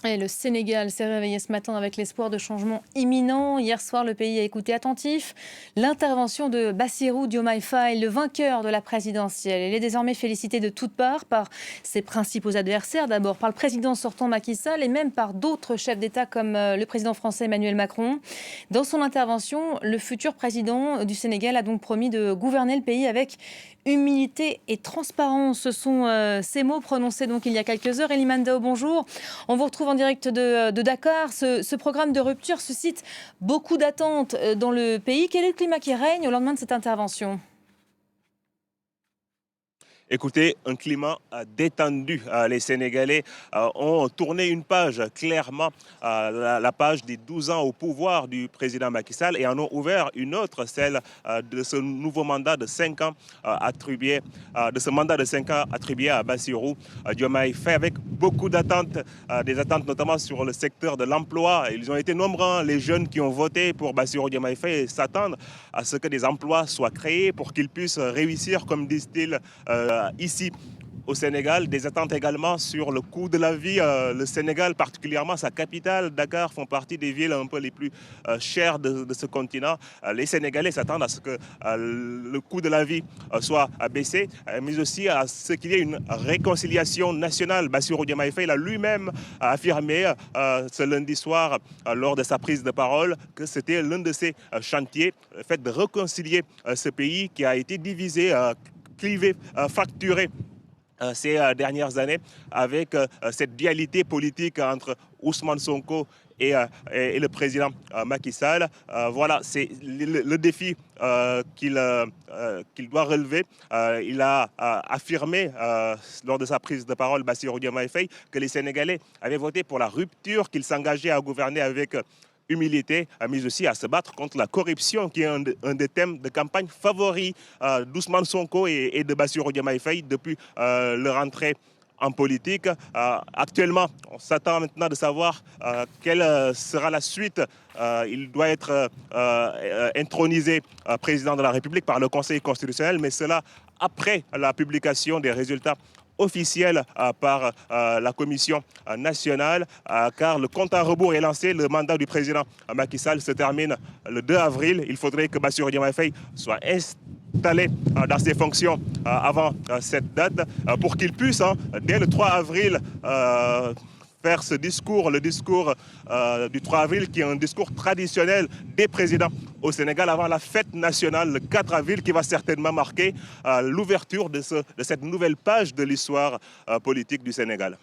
Et le Sénégal s'est réveillé ce matin avec l'espoir de changements imminents. Hier soir, le pays a écouté attentif l'intervention de Bassirou Diomaye Faye, le vainqueur de la présidentielle. Il est désormais félicité de toutes parts par ses principaux adversaires, d'abord par le président sortant Macky Sall et même par d'autres chefs d'État comme le président français Emmanuel Macron. Dans son intervention, le futur président du Sénégal a donc promis de gouverner le pays avec humilité et transparence. Ce sont ces mots prononcés donc il y a quelques heures. Elimane Dao, bonjour. On vous retrouve en direct de Dakar. Ce programme de rupture suscite beaucoup d'attentes dans le pays. Quel est le climat qui règne au lendemain de cette intervention ? Écoutez, un climat détendu. Les Sénégalais ont tourné une page, clairement, la page des 12 ans au pouvoir du président Macky Sall et en ont ouvert une autre, celle de ce nouveau mandat de 5 ans attribué, à Bassirou Diomaye Faye, avec beaucoup d'attentes, des attentes notamment sur le secteur de l'emploi. Ils ont été nombreux, les jeunes qui ont voté pour Bassirou Diomaye Faye, et s'attendent à ce que des emplois soient créés pour qu'ils puissent réussir, comme disent-ils, ici au Sénégal. Des attentes également sur le coût de la vie. Le Sénégal, particulièrement sa capitale, Dakar, font partie des villes un peu les plus chères de ce continent. Les Sénégalais s'attendent à ce que le coût de la vie soit baissé, mais aussi à ce qu'il y ait une réconciliation nationale. Bassirou Diomaye Faye l'a lui-même affirmé ce lundi soir lors de sa prise de parole que c'était l'un de ses chantiers, le fait de réconcilier ce pays qui a été divisé, clivé, fracturé ces dernières années avec cette dualité politique entre Ousmane Sonko et le président Macky Sall. Voilà, c'est le défi qu'il doit relever. Il a affirmé lors de sa prise de parole, Bassirou Diomaye Faye, que les Sénégalais avaient voté pour la rupture, qu'il s'engageait à gouverner avec humilité, mais aussi à se battre contre la corruption, qui est un des thèmes de campagne favoris d'Ousmane Sonko et de Bassirou Diomaye Faye depuis leur entrée en politique. Actuellement, on s'attend maintenant de savoir quelle sera la suite. Il doit être intronisé président de la République par le Conseil constitutionnel, mais cela après la publication des résultats officielle par la Commission nationale, car le compte à rebours est lancé. Le mandat du président Macky Sall se termine le 2 avril. Il faudrait que Bassirou Diomaye Faye soit installé dans ses fonctions avant cette date pour qu'il puisse, dès le 3 avril, faire ce discours, le discours du 3 avril, qui est un discours traditionnel des présidents au Sénégal avant la fête nationale, le 4 avril, qui va certainement marquer l'ouverture de cette nouvelle page de l'histoire politique du Sénégal.